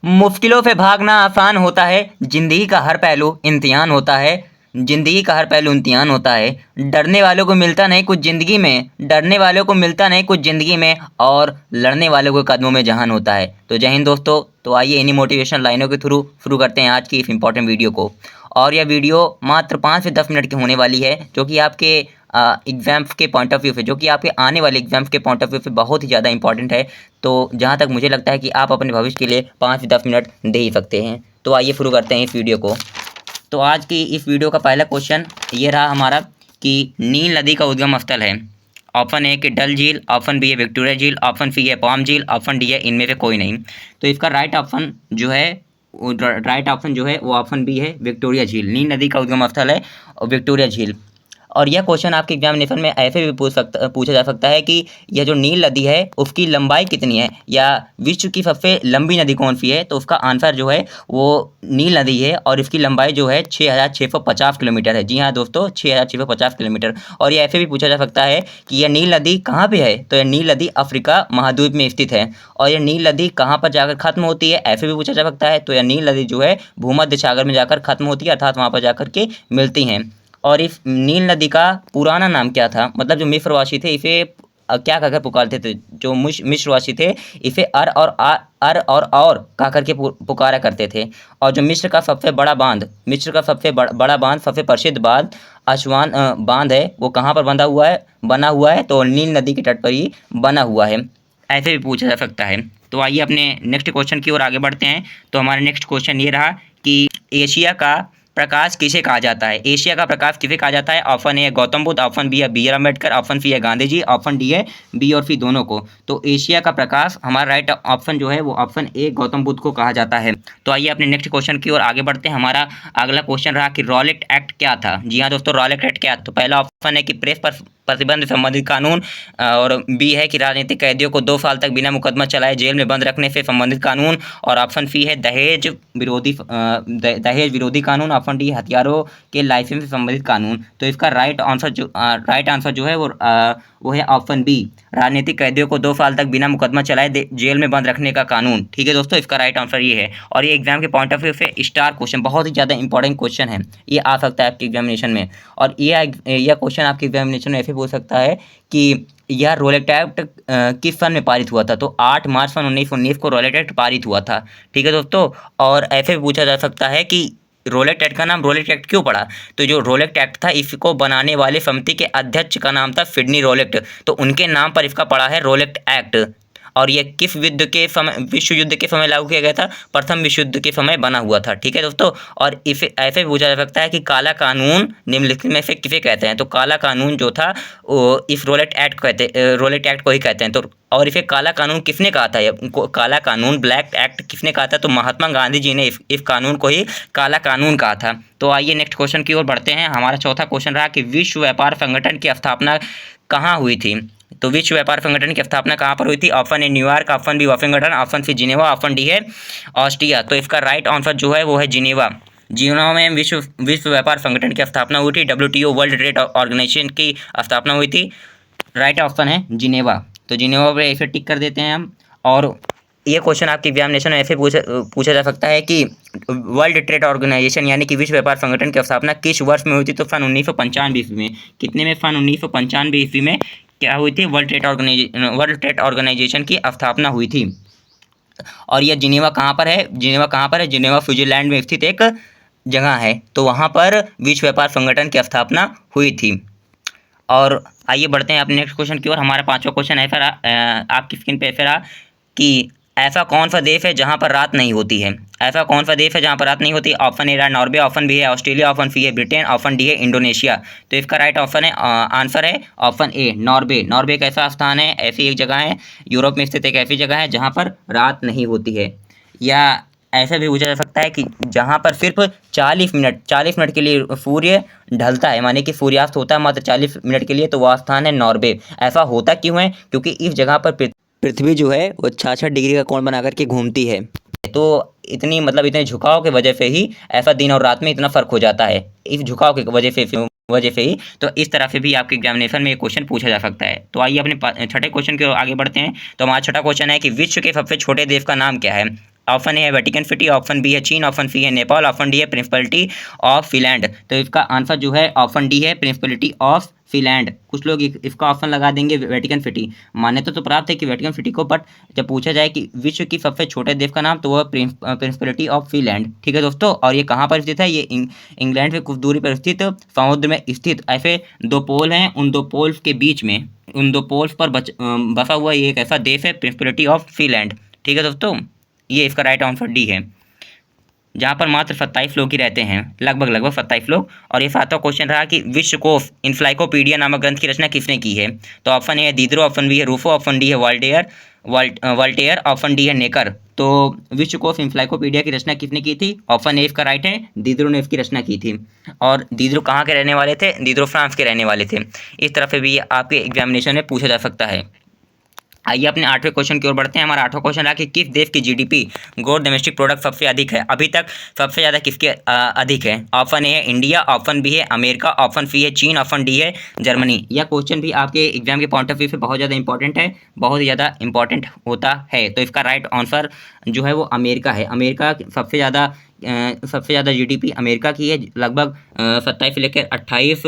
मुश्किलों से भागना आसान होता है, ज़िंदगी का हर पहलू इम्तिहान होता है। ज़िंदगी का हर पहलू इम्तिहान होता है। डरने वालों को मिलता नहीं कुछ ज़िंदगी में, डरने वालों को मिलता नहीं कुछ ज़िंदगी में, और लड़ने वालों के कदमों में जहान होता है। तो जय हिंद दोस्तों। तो आइए इन्हीं मोटिवेशनल लाइनों के थ्रू शुरू करते हैं आज की इस इम्पॉर्टेंट वीडियो को। और यह वीडियो मात्र 5 से 10 मिनट की होने वाली है, जो कि आपके एग्ज़ाम्स के पॉइंट ऑफ व्यू से, जो कि आपके आने वाले एग्ज़ाम्स के पॉइंट ऑफ व्यू से बहुत ही ज़्यादा इंपॉर्टेंट है। तो जहाँ तक मुझे लगता है कि आप अपने भविष्य के लिए 5 से 10 मिनट दे ही सकते हैं। तो आइए शुरू करते हैं इस वीडियो को। तो आज की इस वीडियो का पहला क्वेश्चन ये रहा हमारा कि नील नदी का उद्गम स्थल है। ऑप्शन ए कि डल झील, ऑप्शन बी है विक्टोरिया झील, ऑप्शन सी है पाम झील, ऑप्शन डी है इनमें से कोई नहीं। तो इसका राइट ऑप्शन जो है वो ऑप्शन बी है विक्टोरिया झील। नील नदी का उद्गम स्थल है विक्टोरिया झील। और यह क्वेश्चन आपके एग्जामिनेशन में ऐसे भी पूछा जा सकता है कि यह जो नील नदी है उसकी लंबाई कितनी है, या विश्व की सबसे लंबी नदी कौन सी है। तो उसका आंसर जो है वो नील नदी है, और इसकी लंबाई जो है 6650 किलोमीटर है। जी हाँ दोस्तों, 6650 किलोमीटर। और यह ऐसे भी पूछा जा सकता है कि यह नील नदी कहाँ पे है। तो यह नील नदी अफ्रीका महाद्वीप में स्थित है। और यह नील नदी कहाँ पर जाकर खत्म होती है, ऐसे भी पूछा जा सकता है। तो यह नील नदी जो है भूमध्य सागर में जाकर खत्म होती है, अर्थात वहाँ पर जाकर के मिलती हैं। और इस नील नदी का पुराना नाम क्या था, मतलब जो मिस्रवासी थे इसे क्या कहकर पुकारते थे। जो मिस्रवासी थे इसे अर और कह करके पुकारा करते थे। और जो मिस्र का सबसे बड़ा बांध सबसे प्रसिद्ध बांध असवान बांध है, वो कहाँ पर बना हुआ है। तो नील नदी के तट पर ही बना हुआ है। ऐसे भी पूछा जा सकता है। तो आइए अपने नेक्स्ट क्वेश्चन की ओर आगे बढ़ते हैं। तो हमारा नेक्स्ट क्वेश्चन ये रहा कि एशिया का प्रकाश किसे कहा जाता है। एशिया का प्रकाश किसे कहा जाता है। ऑप्शन ए है गौतम बुद्ध, ऑप्शन बी है बी.आर. अम्बेडकर, ऑप्शन सी है गांधी जी, ऑप्शन डी है बी और सी दोनों को। तो एशिया का प्रकाश हमारा राइट ऑप्शन जो है वो ऑप्शन ए गौतम बुद्ध को कहा जाता है। तो आइए अपने नेक्स्ट क्वेश्चन की ओर आगे बढ़ते हैं। हमारा अगला क्वेश्चन रहा कि रॉलेट एक्ट क्या था। जी हाँ दोस्तों, रॉलेट एक्ट क्या। तो पहला ऑप्शन है कि प्रेस पर प्रतिबंध संबंधित कानून, और बी है कि राजनीतिक कैदियों को 2 साल तक बिना मुकदमा चलाए जेल में बंद रखने से संबंधित कानून, और ऑप्शन सी है दहेज विरोधी कानून, ऑप्शन डी हथियारों के लाइसेंस से संबंधित कानून। तो इसका राइट आंसर जो है वो है ऑप्शन बी, राजनीतिक कैदियों को 2 साल तक बिना मुकदमा चलाए जेल में बंद रखने का कानून। ठीक है दोस्तों, इसका राइट आंसर ये है। और ये एग्जाम के पॉइंट ऑफ व्यू से स्टार क्वेश्चन, बहुत ही ज़्यादा इंपॉर्टेंट क्वेश्चन है। ये आ सकता है आपके एग्जामिनेशन में। और यह क्वेश्चन आपके एग्जामिनेशन में ऐसे पूछ सकता है कि यह रॉलेट एक्ट किस सन में पारित हुआ था। तो 8 मार्च सन 1919 को रॉलेट एक्ट पारित हुआ था। ठीक है दोस्तों। और ऐसे भी पूछा जा सकता है कि रॉलेट एक्ट का नाम रॉलेट एक्ट क्यों पड़ा। तो जो रॉलेट एक्ट था इसको बनाने वाले समिति के अध्यक्ष का नाम था सिडनी रॉलेट, तो उनके नाम पर इसका पड़ा है रॉलेट एक्ट। और ये किस विश्व युद्ध के समय लागू किया गया था। प्रथम विश्व युद्ध के समय बना हुआ था। ठीक है दोस्तों। और इसे ऐसे भी पूछा जा सकता है कि काला कानून निम्नलिखित में से किसे कहते हैं। तो काला कानून जो था वो इस रॉलेट एक्ट को ही कहते हैं। तो और इसे काला कानून किसने कहा था, काला कानून ब्लैक एक्ट किसने कहा था। तो महात्मा गांधी जी ने इस कानून को ही काला कानून कहा था। तो आइए नेक्स्ट क्वेश्चन की ओर बढ़ते हैं। हमारा चौथा क्वेश्चन रहा कि विश्व व्यापार संगठन की स्थापना कहाँ हुई थी। तो विश्व व्यापार संगठन की स्थापना कहाँ पर हुई थी। Option a New York, option b Washington, option c Geneva, option D है ऑस्ट्रिया। तो इसका राइट आंसर जो है वो है जिनेवा। जिनेवा में विश्व व्यापार संगठन की स्थापना हुई थी। WTO वर्ल्ड ट्रेड ऑर्गेनाइजेशन की स्थापना हुई थी। राइट ऑप्शन है जिनेवा। तो जिनेवा पे ऐसे टिक कर देते हैं हम। और ये क्वेश्चन आपके एग्जामिनेशन में ऐसे पूछा जा सकता है कि वर्ल्ड ट्रेड ऑर्गेनाइजेशन यानी कि विश्व व्यापार संगठन की स्थापना किस वर्ष में हुई थी। तो सन 1995 ईस्वी में। कितने में, सन 1995 ईस्वी में क्या हुई थी, वर्ल्ड ट्रेड ऑर्गेनाइजेशन की स्थापना हुई थी। और यह जिनेवा कहाँ पर है, जिनेवा स्विट्जरलैंड में स्थित एक जगह है। तो वहाँ पर विश्व व्यापार संगठन की स्थापना हुई थी। और आइए बढ़ते हैं अपने नेक्स्ट क्वेश्चन की ओर। हमारा पांचवा क्वेश्चन ऐसा रहा, आपकी स्क्रीन पे ऐसा रहा कि ऐसा कौन सा देश है जहाँ पर रात नहीं होती है। ऐसा कौन सा देश है जहाँ पर रात नहीं होती। ऑप्शन ए रहा नॉर्वे, ऑप्शन बी है ऑस्ट्रेलिया, ऑप्शन सी है ब्रिटेन, ऑप्शन डी है इंडोनेशिया। तो इसका राइट ऑप्शन है आंसर है ऑप्शन ए नॉर्वे। नॉर्वे एक ऐसा स्थान है, ऐसी एक जगह है, यूरोप में स्थित एक ऐसी जगह है जहाँ पर रात नहीं होती है। या ऐसा भी पूछा जा सकता है कि जहाँ पर सिर्फ 40 मिनट के लिए सूर्य ढलता है, माने कि सूर्यास्त होता है मात्र 40 मिनट के लिए। तो वह स्थान है नॉर्वे। ऐसा होता क्यों है, क्योंकि इस जगह पर पृथ्वी जो है वो 66 डिग्री का कोण बना करके घूमती है। तो इतने झुकाव के वजह से ही ऐसा दिन और रात में इतना फर्क हो जाता है, इस झुकाव की वजह से ही। तो इस तरह से भी आपके एग्जामिनेशन में एक क्वेश्चन पूछा जा सकता है। तो आइए अपने छठे क्वेश्चन की ओर आगे बढ़ते हैं। तो हमारा छठा क्वेश्चन है कि विश्व के सबसे छोटे देश का नाम क्या है। ऑप्शन ए है वेटिकन सिटी, ऑप्शन बी है चीन, ऑप्शन सी है नेपाल, ऑप्शन डी है प्रिंसिपलिटी ऑफ फिनलैंड। तो इसका आंसर जो है ऑप्शन डी है प्रिंसिपलिटी ऑफ फिनलैंड। कुछ लोग इसका ऑप्शन लगा देंगे वेटिकन सिटी। मान्यता तो प्राप्त है कि वेटिकन सिटी को, बट जब पूछा जाए कि विश्व की सबसे छोटे देश का नाम, तो वह प्रिंसिपलिटी ऑफ फिनलैंड। ठीक है दोस्तों, और ये कहाँ पर स्थित है? ये इंग्लैंड से कुछ दूरी पर स्थित समुद्र में स्थित ऐसे दो पोल हैं, उन दो पोल्स के बीच में, उन दो पोल्स पर बसा हुआ ये एक ऐसा देश है, प्रिंसिपलिटी ऑफ फिनलैंड। ठीक है दोस्तों, ये इसका राइट आंसर डी है, जहाँ पर मात्र 27 लोग ही रहते हैं, लगभग 27 लोग। और ये 7वां क्वेश्चन रहा कि विश्वकोश इनसाइक्लोपीडिया नामक ग्रंथ की रचना किसने की है? तो ऑप्शन ए है दीदरो, ऑप्शन बी है रूफो, ऑप्शन डी है वॉल्टेयर, ऑप्शन डी है नेकर। तो विश्वकोश इनसाइक्लोपीडिया की रचना किसने की थी? ऑप्शन ए इसका राइट है, दीदरो ने इसकी रचना की थी। और दीदरो कहाँ के रहने वाले थे? दीदरो फ्रांस के रहने वाले थे। इस तरह से भी आपके एग्जामिनेशन में पूछा जा सकता है। आइए अपने 8वें क्वेश्चन की ओर बढ़ते हैं। हमारा 8वां क्वेश्चन रहा कि किस देश की जीडीपी ग्रोथ डोमेस्टिक प्रोडक्ट सबसे अधिक है? अभी तक सबसे ज़्यादा किसके अधिक है? ऑप्शन ए है इंडिया, ऑप्शन बी है अमेरिका, ऑप्शन सी है चीन, ऑप्शन डी है जर्मनी। यह क्वेश्चन भी आपके एग्जाम के पॉइंट ऑफ व्यू से बहुत ज़्यादा इंपॉर्टेंट है, बहुत ही ज़्यादा इंपॉर्टेंट होता है। तो इसका राइट आंसर जो है वो अमेरिका है। अमेरिका सबसे ज़्यादा जीडीपी अमेरिका की है, लगभग 27 से लेकर 28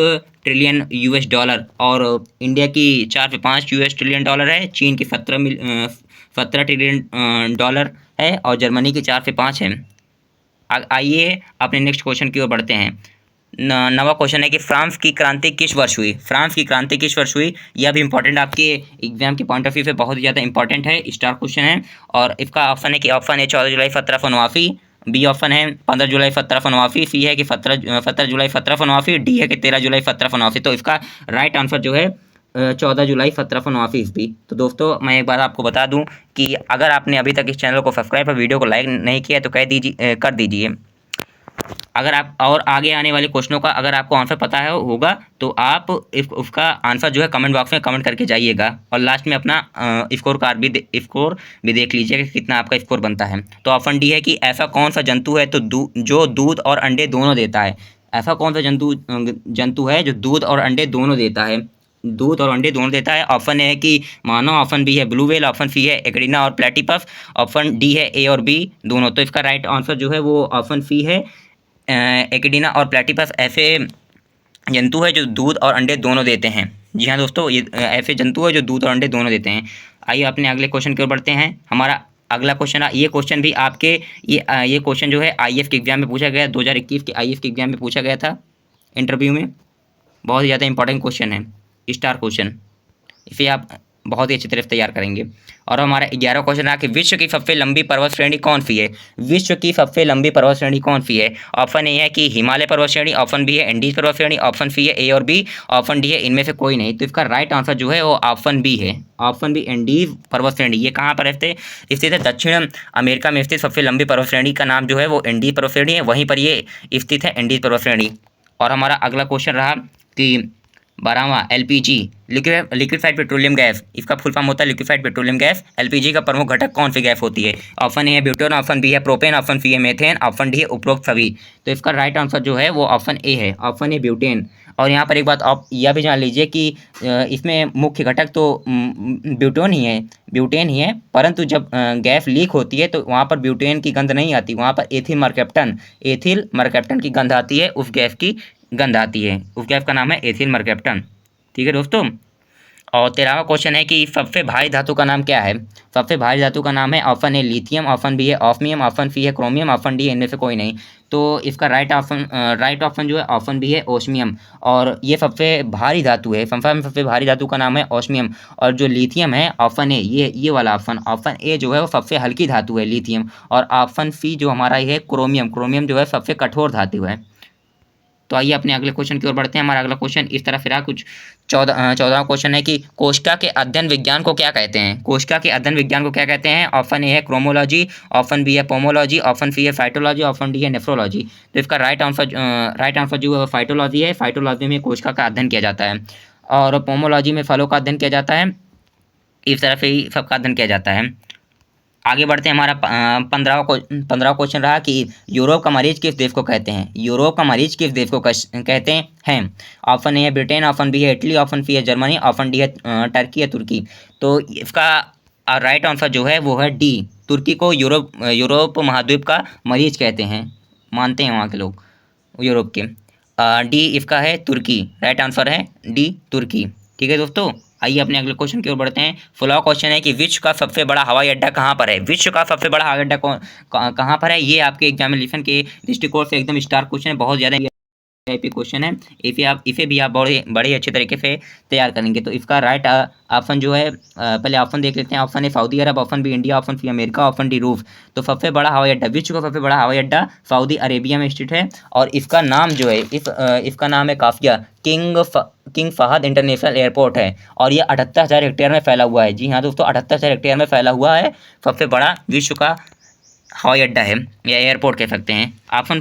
ट्रिलियन यूएस डॉलर। और इंडिया की 4 से 5 यूएस ट्रिलियन डॉलर है, चीन की 17 ट्रिलियन डॉलर है, और जर्मनी की 4 से 5 है। आइए अपने नेक्स्ट क्वेश्चन की ओर बढ़ते हैं। नवा क्वेश्चन है कि फ्रांस की क्रांति किस वर्ष हुई? फ्रांस की क्रांति किस वर्ष हुई? यह भी इंपॉर्टेंट, आपके एग्जाम के पॉइंट ऑफ व्यू से बहुत ज़्यादा इंपॉर्टेंट है, स्टार क्वेश्चन है। और इसका ऑप्शन है कि ऑप्शन ए 14 जुलाई 1789, बी ऑप्शन है 15 जुलाई 1789, सी है कि 17 जुलाई 1789, डी है कि 13 जुलाई 1789। तो इसका राइट आंसर जो है 14 जुलाई 1789 ईस्वी। तो दोस्तों मैं एक बार आपको बता दूं कि अगर आपने अभी तक इस चैनल को सब्सक्राइब और वीडियो को लाइक नहीं किया तो कर दीजिए। अगर आप और आगे आने वाले क्वेश्चनों का अगर आपको आंसर पता है होगा तो आप उसका आंसर जो है कमेंट बॉक्स में कमेंट करके जाइएगा, और लास्ट में अपना स्कोर भी देख लीजिएगा कि कितना आपका स्कोर बनता है। तो ऑप्शन डी है कि ऐसा कौन सा जंतु है तो जो दूध और अंडे दोनों देता है? ऐसा कौन सा जंतु है जो दूध और अंडे दोनों देता है? दूध और अंडे दोनों देता है। ऑप्शन ए है कि मानव, ऑप्शन बी है ब्लू व्हेल, ऑप्शन सी है एकेडिना और प्लेटिपस, ऑप्शन डी है ए और बी दोनों। तो इसका राइट आंसर जो है वो ऑप्शन सी है, एकेडिना और प्लेटिपस ऐसे जंतु है जो दूध और अंडे दोनों देते हैं। जी हाँ दोस्तों, ये ऐसे जंतु है जो दूध और अंडे दोनों देते हैं। आइए अपने अगले क्वेश्चन की ओर बढ़ते हैं। हमारा अगला क्वेश्चन, ये क्वेश्चन भी आपके ये क्वेश्चन जो है आईएएफ के एग्जाम में पूछा गया, 2021 के आईएएफ के एग्जाम में पूछा गया था इंटरव्यू में। बहुत ही ज़्यादा इंपॉर्टेंट क्वेश्चन है, स्टार क्वेश्चन, इसे आप बहुत ही अच्छी तरह से तैयार करेंगे। और हमारा 11वां क्वेश्चन रहा कि विश्व की सबसे लंबी पर्वत श्रेणी कौन सी है? विश्व की सबसे लंबी पर्वत श्रेणी कौन सी है? ऑप्शन ए है कि हिमालय पर्वत श्रेणी, ऑप्शन बी है एंडीज पर्वत श्रेणी, ऑप्शन सी है ए और बी, ऑप्शन डी है इनमें से कोई नहीं। तो इसका राइट आंसर जो है वो ऑप्शन बी है, ऑप्शन बी एंडीज पर्वत श्रेणी। ये कहाँ पर स्थित है? दक्षिण अमेरिका में स्थित सबसे लंबी पर्वत श्रेणी का नाम जो है वो एंडीज पर्वत श्रेणी है, वहीं पर ये स्थित है, एंडीज पर्वत श्रेणी। और हमारा अगला क्वेश्चन रहा कि 12वां एलपीजी लिक्विफाइड पेट्रोलियम गैस, इसका फुल फॉर्म होता है लिक्विफाइड पेट्रोलियम गैस। एलपीजी का प्रमुख घटक कौन सी गैस होती है? ऑप्शन ए है ब्यूटेन, ऑप्शन बी है प्रोपेन, ऑप्शन सी है मेथेन, ऑप्शन डी है उपरोक्त सभी। तो इसका राइट आंसर जो है वो ऑप्शन ए है, ऑप्शन ए ब्यूटेन। और यहाँ पर एक बात आप यह भी जान लीजिए कि इसमें मुख्य घटक तो ब्यूटेन ही है, परंतु जब गैस लीक होती है तो वहाँ पर ब्यूटेन की गंध नहीं आती, वहाँ पर एथिल मरकैप्टन की गंध आती है, उस गैस की गंध आती है। उस गैस का नाम है एथिल मरकैप्टन। ठीक है दोस्तों। और 13वां क्वेश्चन है कि सबसे भारी धातु का नाम क्या है? सबसे भारी धातु का नाम है option a lithium, option b है ऑस्मियम, ऑप्शन सी है क्रोमियम, ऑप्शन डी इनमें से कोई नहीं। तो इसका राइट ऑप्शन जो है ऑप्शन बी है ओस्मियम। और ये सबसे भारी धातु है, संसार में सबसे भारी धातु का नाम है ओस्मियम। और जो लिथियम है ऑप्शन ए, ये वाला ऑप्शन ए जो है वो सबसे हल्की धातु है लिथियम। और ऑप्शन सी जो हमारा ये है क्रोमियम जो है सबसे कठोर धातु है। तो आइए अपने अगले क्वेश्चन की ओर बढ़ते हैं। हमारा अगला क्वेश्चन इस तरह रहा, कुछ 14वां क्वेश्चन है कि कोशिका के अध्ययन विज्ञान को क्या कहते हैं? कोशिका के अध्ययन विज्ञान को क्या कहते हैं? ऑप्शन ए है क्रोमोलॉजी, ऑप्शन बी है पोमोलॉजी, ऑप्शन सी है फाइटोलॉजी, ऑप्शन डी है नेफ्रोलॉजी। तो इसका राइट आंसर जो है फाइटोलॉजी है। फाइटोलॉजी में कोशिका का अध्ययन किया जाता है, और पोमोलॉजी में फलों का अध्ययन किया जाता है। इस तरह से ही सबका अध्ययन किया जाता है। आगे बढ़ते हैं। हमारा 15वां क्वेश्चन रहा कि यूरोप का मरीज किस देश को कहते हैं? यूरोप का मरीज किस देश को कहते हैं? ऑप्शन ए है ब्रिटेन, ऑप्शन बी है इटली, ऑप्शन सी है जर्मनी, ऑप्शन डी है टर्की या तुर्की। तो इसका राइट आंसर जो है वो है डी, तुर्की को यूरोप महाद्वीप का मरीज कहते हैं, मानते हैं वहाँ के लोग, यूरोप के। डी इसका है तुर्की, राइट आंसर है डी तुर्की। ठीक है दोस्तों, आइए अपने अगले क्वेश्चन की ओर बढ़ते हैं। फॉलो क्वेश्चन है कि विश्व का सबसे बड़ा हवाई अड्डा कहाँ पर है? विश्व का सबसे बड़ा हवाई अड्डा कहाँ पर है? ये आपके एग्जामिनेशन के दृष्टिकोण से एकदम स्टार क्वेश्चन है, बहुत ज़्यादा टाइप क्वेश्चन है। इसे भी आप बड़े बड़े अच्छे तरीके से तैयार करेंगे। तो इसका राइट ऑप्शन जो है, पहले ऑप्शन देख लेते हैं। Option a Saudi Arab, option b India, option c America, option d रूस। तो सबसे बड़ा हवाई अड्डा, विश्व का सबसे बड़ा हवाई अड्डा सऊदी अरेबिया में स्थित है, और इसका नाम जो है, इसका नाम है काफिया किंग फहद इंटरनेशनल एयरपोर्ट है, और ये 78,000 हेक्टेयर में फैला हुआ है। जी हाँ दोस्तों, 78,000 हेक्टेयर में फैला हुआ है, सबसे बड़ा विश्व का हवाई अड्डा है, या एयरपोर्ट कह सकते हैं। ऑप्शन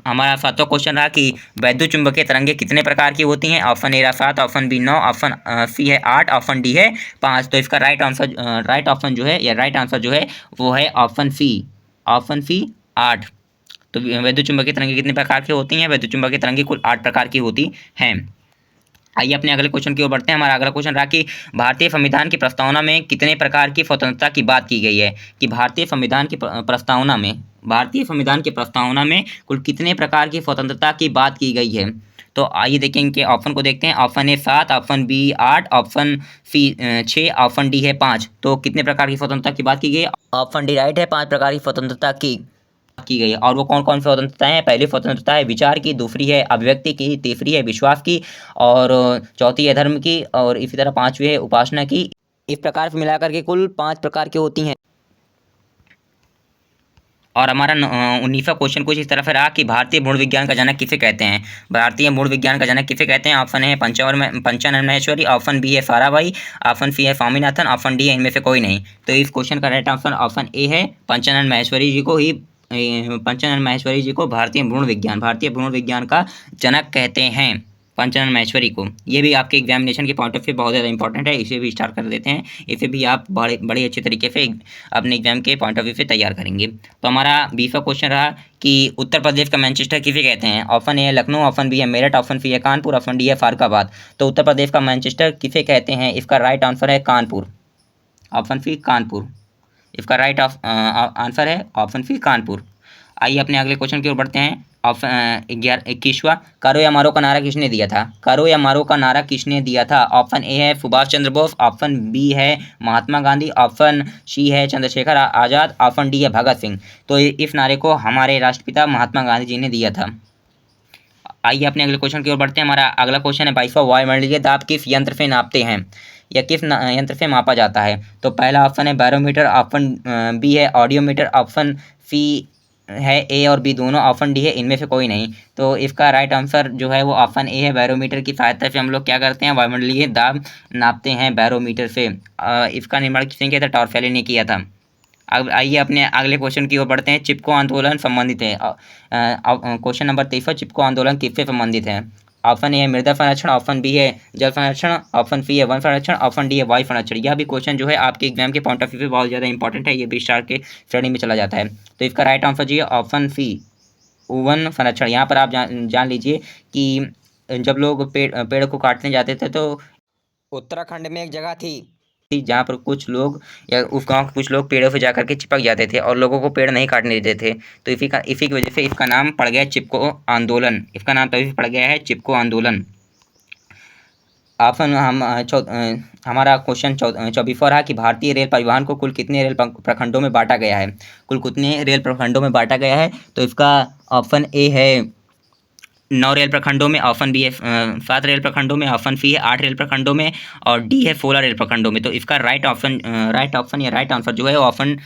हमारा 7वां क्वेश्चन रहा कि वैद्युत चुंबकीय तरंगे कितने प्रकार की होती हैं? ऑप्शन ए रहा 7, ऑप्शन बी 9, ऑप्शन सी है 8, ऑप्शन डी है 5। तो इसका राइट ऑप्शन जो है, या राइट आंसर जो है वो है ऑप्शन सी, ऑप्शन सी 8। तो वैद्युत चुंबकीय तरंगे कितने प्रकार की होती हैं? वैद्युत चुंबकीय तरंगे कुल 8 प्रकार की होती हैं। आइए अपने अगले क्वेश्चन की ओर बढ़ते हैं। हमारा अगला क्वेश्चन रहा कि भारतीय संविधान की प्रस्तावना में कितने प्रकार की स्वतंत्रता की बात की गई है? कि भारतीय संविधान की प्रस्तावना में, भारतीय संविधान की प्रस्तावना में कुल कितने प्रकार की स्वतंत्रता की बात की गई है? तो आइए देखें इनके ऑप्शन को देखते हैं। Option a 7, option b 8, option c 6, option D है 5। तो कितने प्रकार की स्वतंत्रता की बात की गई है? ऑप्शन डी राइट है, 5 प्रकार की स्वतंत्रता की गई है। और वो कौन कौन सी स्वतंत्रताएं हैं? पहली स्वतंत्रता है विचार की, दूसरी है अभिव्यक्ति की, तीसरी है विश्वास की, और चौथी है धर्म की, और इसी तरह 5वीं है उपासना की। इस प्रकार से मिलाकर के कुल 5 प्रकार की होती हैं। और हमारा 19वां क्वेश्चन कुछ इस तरह से रहा कि भारतीय भ्रूण विज्ञान का जनक किसे कहते हैं? भारतीय भ्रूण विज्ञान का जनक किसे कहते हैं? ऑप्शन है पंचानन महेश्वरी, ऑप्शन बी है साराभाई, ऑप्शन सी है स्वामीनाथन, ऑप्शन डी है इनमें से कोई नहीं। तो इस क्वेश्चन का राइट आंसर ऑप्शन ए है, पंचानन महेश्वरी जी को ही, पंचानन महेश्वरी जी को भारतीय भ्रूण विज्ञान का जनक कहते हैं, पंचानन महेश्वरी को। ये भी आपके एग्जामिनेशन के पॉइंट ऑफ व्यू बहुत ज़्यादा इंपॉर्टेंट है, इसे भी स्टार्ट कर देते हैं। इसे भी आप बड़े अच्छे तरीके से अपने एग्जाम के पॉइंट ऑफ व्यू से तैयार करेंगे। तो हमारा 20वां क्वेश्चन रहा कि उत्तर प्रदेश का मैनचेस्टर किसे कहते हैं? ऑप्शन ए है लखनऊ, ऑप्शन बी है मेरठ, ऑप्शन सी है कानपुर, ऑप्शन डी है फारुखाबाद। तो उत्तर प्रदेश का मैनचेस्टर किसे कहते हैं? इसका राइट आंसर है कानपुर, ऑप्शन सी कानपुर। इसका राइट आंसर है ऑप्शन सी कानपुर। आइए अपने अगले क्वेश्चन की ओर बढ़ते हैं। ऑप्शन 21वां, करो या मारो का नारा किसने दिया था? करो या मारो का नारा किसने दिया था? ऑप्शन ए है सुभाष चंद्र बोस, ऑप्शन बी है महात्मा गांधी, ऑप्शन सी है चंद्रशेखर आज़ाद, ऑप्शन डी है भगत सिंह। तो इस नारे को हमारे राष्ट्रपिता महात्मा गांधी जी ने दिया था। आइए अपने अगले क्वेश्चन की ओर बढ़ते हैं। हमारा अगला क्वेश्चन है 22वां, वायुमंडलीय दाब किस यंत्र से नापते हैं, या किस यंत्र से मापा जाता है? तो पहला ऑप्शन है बैरोमीटर, ऑप्शन बी है ऑडियोमीटर, ऑप्शन सी है ए और बी दोनों, ऑप्शन डी है इनमें से कोई नहीं। तो इसका राइट आंसर जो है वो ऑप्शन ए है, बैरोमीटर की सहायता से हम लोग क्या करते हैं? वायुमंडलीय दाब नापते हैं बैरोमीटर से। इसका निर्माण किसने किया था? टॉर्फेली ने किया था। अब आइए अपने अगले क्वेश्चन की ओर बढ़ते हैं। चिपको आंदोलन संबंधित है, क्वेश्चन नंबर 23, चिपको आंदोलन किससे संबंधित है? ऑप्शन ए है मृदा संरक्षण, ऑप्शन बी है जल संरक्षण, ऑप्शन सी है वन संरक्षण, ऑप्शन डी है वायु संरक्षण। यह भी क्वेश्चन जो है आपके एग्जाम के पॉइंट ऑफ व्यू से बहुत ज़्यादा इंपॉर्टेंट है, ये 20 स्टार के श्रेणी में चला जाता है। तो इसका राइट आंसर जी है ऑप्शन सी वन संरक्षण। यहाँ पर आप जान लीजिए कि जब लोग पेड़ को काटने जाते थे तो उत्तराखंड में एक जगह थी जहाँ पर कुछ लोग, या उस गांव के कुछ लोग पेड़ों पे जाकर के चिपक जाते थे और लोगों को पेड़ नहीं काटने देते थे। तो इसी की वजह से इसका नाम पड़ गया चिपको आंदोलन। इसका नाम तभी पड़ गया है चिपको आंदोलन। ऑप्शन हमारा क्वेश्चन 24वां रहा कि भारतीय रेल परिवहन को कुल कितने रेल प्रखंडों में बांटा गया है? कुल कितने रेल प्रखंडों में बांटा गया है? तो इसका ऑप्शन ए है 9 रेल प्रखंडों में, ऑप्शन बी है 7 रेल प्रखंडों में, ऑप्शन सी है 8 रेल प्रखंडों में, और डी है 16 रेल प्रखंडों में। तो इसका राइट ऑप्शन या राइट आंसर जो है वो ऑप्शन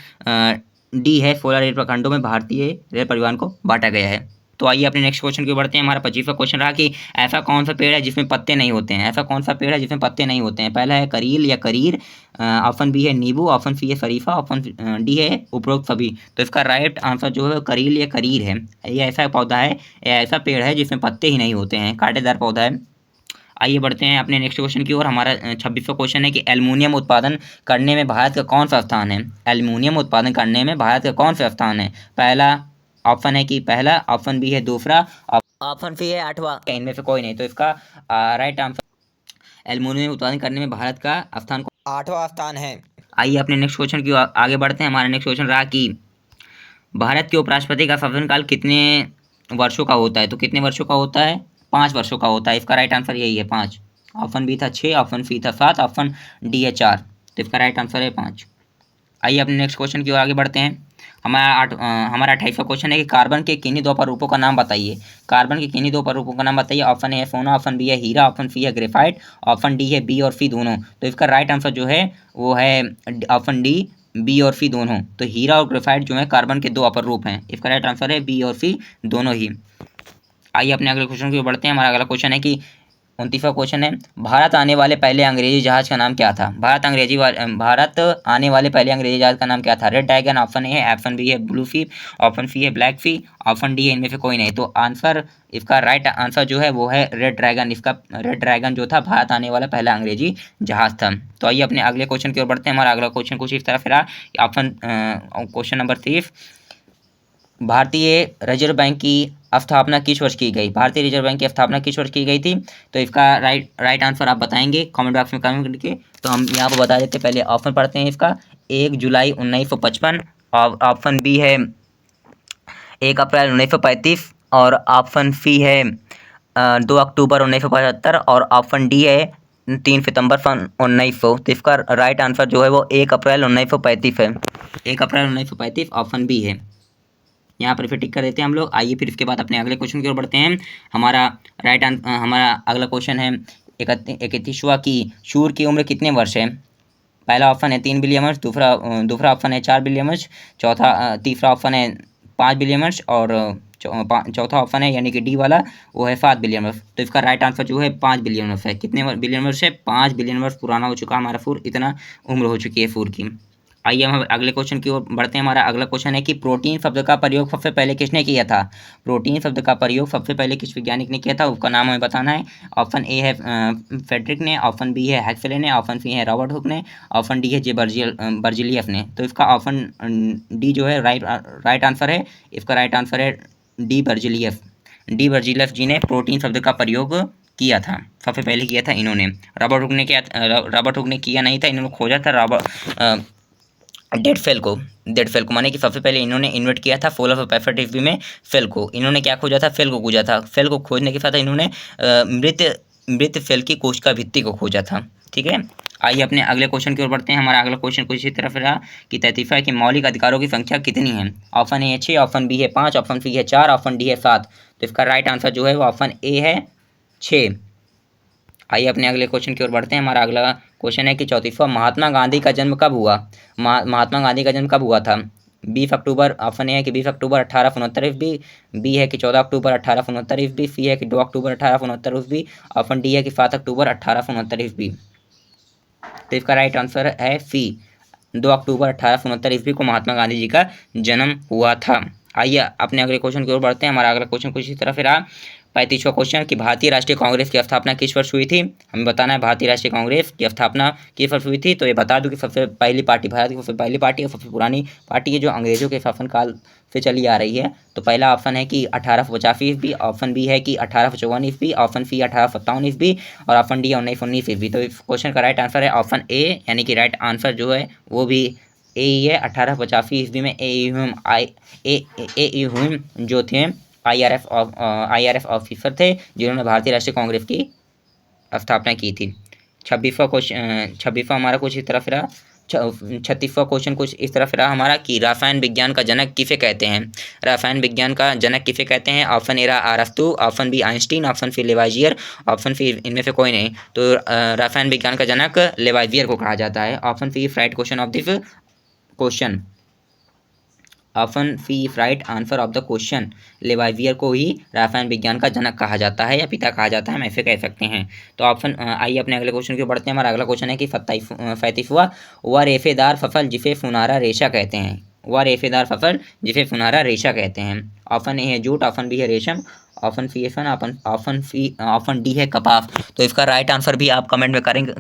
डी है, 16 रेल प्रखंडों में भारतीय रेल परिवहन को बांटा गया है। तो आइए अपने नेक्स्ट क्वेश्चन की बढ़ते हैं। हमारा 25वां क्वेश्चन रहा कि ऐसा कौन सा पेड़ है जिसमें पत्ते नहीं होते हैं? ऐसा कौन सा पेड़ है जिसमें पत्ते नहीं होते हैं? पहला है करील या करीर, ऑप्शन बी है नींबू, ऑप्शन सी है शरीफा, ऑप्शन डी है उपरोक्त सभी। तो इसका राइट आंसर जो है वो करील या करीर है। ये ऐसा पौधा है, ऐसा पेड़ है जिसमें पत्ते ही नहीं होते हैं, कांटेदार पौधा है। आइए बढ़ते हैं अपने नेक्स्ट क्वेश्चन की ओर। हमारा 26वां क्वेश्चन है कि एल्युमिनियम उत्पादन करने में भारत का कौन सा स्थान है? एल्युमिनियम उत्पादन करने में भारत का कौन सा स्थान है? पहला ऑप्शन है कि पहला, ऑप्शन बी है दूसरा, ऑप्शन सी है 8वां, इनमें से कोई नहीं। तो इसका राइट आंसर एल्युमिनियम उत्पादन करने में भारत का स्थान 8वां स्थान है। आइए अपने नेक्स्ट क्वेश्चन की आगे बढ़ते हैं। हमारा नेक्स्ट क्वेश्चन रहा कि भारत के उपराष्ट्रपति का शासनकाल कितने वर्षों का होता है? तो कितने वर्षों का होता है? 5 वर्षों का होता है। इसका राइट आंसर यही है, 5। ऑप्शन बी था 6, ऑप्शन सी था 7, ऑप्शन डी है 4। तो इसका राइट आंसर है 5। आइए अपने नेक्स्ट क्वेश्चन की ओर आगे बढ़ते हैं। हमारा 28वां क्वेश्चन है कि कार्बन के किन्हीं दो प्रारूपों का नाम बताइए। कार्बन के किन्हीं दो प्रारूपों का नाम बताइए। ऑप्शन ए है सोना, ऑप्शन बी है हीरा, ऑप्शन सी है ग्रेफाइट, ऑप्शन डी है बी और सी दोनों। तो इसका राइट आंसर जो है वो है ऑप्शन डी, बी और सी दोनों। तो हीरा और ग्रेफाइट जो है कार्बन के दो अपर रूप हैं। इसका राइट आंसर है बी और सी दोनों ही। आइए अपने अगले क्वेश्चन की ओर बढ़ते हैं। हमारा अगला क्वेश्चन है कि 29वां क्वेश्चन है, भारत आने वाले पहले अंग्रेजी जहाज का नाम क्या था? भारत आने वाले पहले अंग्रेजी जहाज का नाम क्या था? रेड ड्रैगन ऑप्शन ए है, ऑप्शन बी है ब्लू फिश, ऑप्शन सी है ब्लैक फिश, ऑप्शन डी है इनमें से कोई नहीं। तो आंसर, इसका राइट आंसर जो है वो है रेड ड्रैगन। इसका रेड ड्रैगन जो था भारत आने वाला पहला अंग्रेजी जहाज था। तो आइए अपने अगले क्वेश्चन की ओर बढ़ते हैं। हमारा अगला क्वेश्चन कुछ इस तरह रहा। ऑप्शन क्वेश्चन नंबर 30, भारतीय रिजर्व बैंक की स्थापना किस वर्ष की गई? भारतीय रिजर्व बैंक की स्थापना किस वर्ष की गई थी? तो इसका राइट आंसर आप बताएंगे कमेंट बॉक्स में कमेंट करके। तो हम यहाँ पर बता देते, पहले ऑप्शन पढ़ते हैं इसका। 1 जुलाई 1955, और ऑप्शन बी है 1 अप्रैल 1935, और ऑप्शन सी है 2 अक्टूबर 1975, और ऑप्शन डी है 3 सितंबर सन 1900। तो इसका राइट आंसर जो है वो 1 अप्रैल 1935 है। 1 अप्रैल 1935 ऑप्शन बी है। यहाँ पर फिर टिक कर देते हैं हम लोग। आइए फिर इसके बाद अपने अगले क्वेश्चन की ओर बढ़ते हैं। हमारा हमारा अगला क्वेश्चन है 31वां की सूर्य की उम्र कितने वर्ष है? पहला ऑप्शन है 3 बिलियन वर्ष, दूसरा ऑप्शन है 4 बिलियन वर्ष, तीसरा ऑप्शन है 5 बिलियन वर्ष, और चौथा ऑप्शन है यानी कि डी वाला वो है 7 बिलियन वर्ष। तो इसका राइट आंसर जो है 5 बिलियन वर्ष है। कितने बिलियन वर्ष है? 5 बिलियन वर्ष पुराना हो चुका हमारा सूर्य, इतना उम्र हो चुकी है सूर्य की। आइए हम अगले क्वेश्चन की ओर बढ़ते हैं। हमारा अगला क्वेश्चन है कि प्रोटीन शब्द का प्रयोग सबसे पहले किसने किया था? प्रोटीन शब्द का प्रयोग सबसे पहले किस वैज्ञानिक ने किया था? उसका नाम हमें बताना है। ऑप्शन ए है फेडरिक ने, ऑप्शन बी है हैक्सले ने, ऑप्शन सी है रॉबर्ट हुक ने, ऑप्शन डी है जे बर्जिलियफ ने। तो इसका ऑप्शन डी जो है राइट आंसर है। इसका राइट आंसर है डी बर्जिलियफ। डी बर्जिलियफ जी ने प्रोटीन शब्द का प्रयोग किया था, सबसे पहले किया था इन्होंने। रॉबर्ट हुक ने किया नहीं था, इन्होंने खोजा था डेड फेल को माने कि सबसे पहले इन्होंने इन्वेंट किया था फॉल ऑफ पैफर टीवी में फेल को। इन्होंने क्या खोजा था? फेल को खोजा था। फेल को खोजने के साथ इन्होंने मृत फेल की कोशिका भित्ति को खोजा था। ठीक है। आइए अपने अगले क्वेश्चन की ओर बढ़ते हैं। हमारा अगला क्वेश्चन कुछ इसी तरफ रहा कि 33 की मौलिक अधिकारों की संख्या कितनी है? ऑप्शन ए है 6, ऑप्शन बी है 5, ऑप्शन सी है 4, ऑप्शन डी है 7। तो इसका राइट आंसर जो है वो ऑप्शन ए है 6। आइए अपने अगले क्वेश्चन की ओर बढ़ते हैं। हमारा अगला क्वेश्चन है कि 34वां, महात्मा गांधी का जन्म कब हुआ? महात्मा गांधी का जन्म कब हुआ था? 20 अक्टूबर, ऑप्शन ए है कि 20 अक्टूबर 1869 ईस्वी, बी है कि 14 अक्टूबर 1869 ईस्वी, सी है कि 2 अक्टूबर 1869 ईस्वी, ऑप्शन डी है कि 7 अक्टूबर 1869 ईस्वी। तो इसका राइट आंसर है सी, 2 अक्टूबर 1869 ईस्वी को महात्मा गांधी जी का जन्म हुआ था। आइए अपने अगले क्वेश्चन की ओर बढ़ते हैं। हमारा अगला क्वेश्चन कुछ इसी तरह से रहा। 35वां क्वेश्चन कि भारतीय राष्ट्रीय कांग्रेस की स्थापना किस वर्ष हुई थी? हमें बताना है भारतीय राष्ट्रीय कांग्रेस की स्थापना किस वर्ष हुई थी। तो ये बता दूं कि सबसे पहली पार्टी, भारत की सबसे पहली पार्टी और सबसे पुरानी पार्टी है जो अंग्रेजों के शासनकाल से चली आ रही है। तो पहला ऑप्शन है कि 1885 ईस्वी, ऑप्शन बी है कि 1854 ईस्वी, ऑप्शन सी 1857 ईस्वी, और ऑप्शन डी 1919 ईस्वी। तो इस क्वेश्चन का राइट आंसर है ऑप्शन ए, यानी कि राइट आंसर जो है वो भी ए ही है। 1885 ईस्वी में ए हुम जो थे आईआरएफ ऑफिसर थे जिन्होंने भारतीय राष्ट्रीय कांग्रेस की स्थापना की थी। 26वां हमारा कुछ इस तरफ रहा। 36वां क्वेश्चन कुछ इस तरफ रहा हमारा कि रसायन विज्ञान का जनक किसे कहते हैं? रसायन विज्ञान का जनक किसे कहते हैं? ऑप्शन ए रहा अरस्तु, option b Einstein, option c Lavoisier, option c इनमें से कोई नहीं। तो रसायन विज्ञान का जनक लेवाइजियर को कहा जाता है। Option C right question of this question. Option C right answer of the question. लेवाइवियर को ही रसायन विज्ञान का जनक कहा जाता है या पिता कहा जाता है, हम ऐसे कह सकते हैं। तो ऑप्शन आइए अपने अगले क्वेश्चन की बढ़ते हैं। हमारा अगला क्वेश्चन है कि 35वां, वह रेशेदार फसल जिसे सुनहरा रेशा कहते हैं। वह रेशेदार फसल जिसे सुनहरा रेशा कहते हैं। ऑप्शन ए है जूट, ऑप्शन बी है रेशम, ऑप्शन सी है सन, ऑप्शन डी है कपास। तो इसका राइट आंसर भी आप कमेंट में करेंगे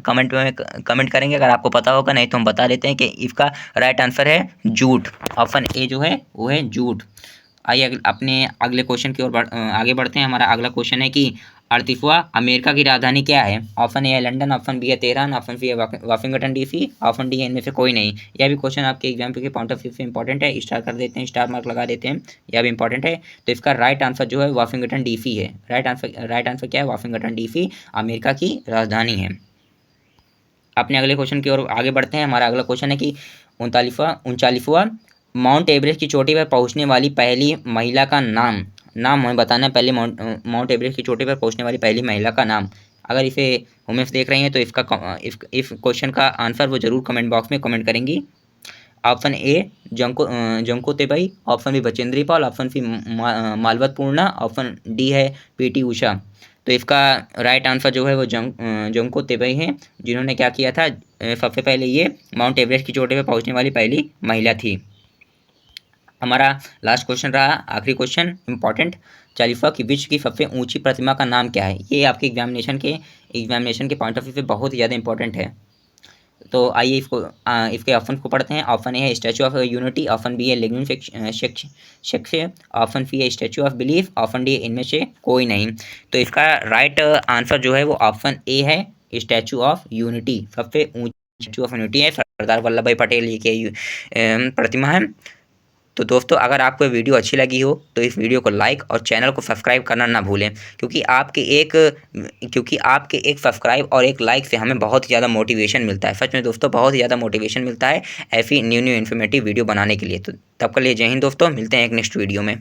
अगर आपको पता होगा, नहीं तो हम बता देते हैं कि इसका राइट आंसर है जूट। ऑप्शन ए जो है वो है जूट। आइए अपने अगले क्वेश्चन की ओर आगे बढ़ते हैं। हमारा अगला क्वेश्चन है कि 38वां, अमेरिका की राजधानी क्या है? ऑप्शन ए है लंदन, ऑप्शन बी है तेहरान, ऑप्शन सी है वाशिंगटन डीसी, ऑप्शन डी है इनमें से कोई नहीं। यह भी क्वेश्चन आपके एग्जाम के पॉइंट ऑफ व्यू से इंपॉर्टेंट है, स्टार कर देते हैं, स्टार मार्क लगा देते हैं, यह भी इंपॉर्टेंट है। तो इसका राइट आंसर जो है वाशिंगटन डीसी है। राइट आंसर क्या है? वाशिंगटन डीसी अमेरिका की राजधानी है। अपने अगले क्वेश्चन की ओर आगे बढ़ते हैं। हमारा अगला क्वेश्चन है कि 39वां माउंट एवरेस्ट की चोटी पर पहुंचने वाली पहली महिला का नाम। नाम हमें बताना है पहले माउंट एवरेस्ट की चोटी पर पहुंचने वाली पहली महिला का नाम। अगर इसे उमेश देख रही हैं तो इस क्वेश्चन का आंसर वो जरूर कमेंट बॉक्स में कमेंट करेंगी। Option A Junko Tabei, option B Bachendri Pal, option C Malavath Poorna, option D है पीटी उषा। तो इसका राइट आंसर जो है वो जंको तेबई है, जिन्होंने क्या किया था, सबसे पहले ये माउंट एवरेस्ट की चोटी पर पहुंचने वाली पहली महिला थी। हमारा लास्ट क्वेश्चन रहा, आखिरी क्वेश्चन इंपॉर्टेंट। 40वां कि विश्व की सबसे ऊंची प्रतिमा का नाम क्या है? ये आपके एग्जामिनेशन के पॉइंट ऑफ व्यू से बहुत ही ज़्यादा इंपॉर्टेंट है। तो आइए इसके ऑप्शन को पढ़ते हैं। ऑप्शन ए है statue of unity, option b है लिविंग शेक्सपियर, ऑप्शन सी है statue of belief, option D है इनमें से कोई नहीं। तो इसका राइट आंसर जो है वो ऑप्शन ए है, स्टैचू ऑफ यूनिटी। सबसे ऊंची स्टैचू ऑफ यूनिटी है, सरदार वल्लभ भाई पटेल जी की प्रतिमा है। तो दोस्तों अगर आपको वीडियो अच्छी लगी हो तो इस वीडियो को लाइक और चैनल को सब्सक्राइब करना ना भूलें, क्योंकि आपके एक सब्सक्राइब और एक लाइक से हमें बहुत ही ज़्यादा मोटिवेशन मिलता है। सच में दोस्तों बहुत ही ज़्यादा मोटिवेशन मिलता है ऐसी न्यू इन्फॉर्मेटिव वीडियो बनाने के लिए। तो तब के लिए जय हिंद दोस्तों, मिलते हैं एक नेक्स्ट वीडियो में।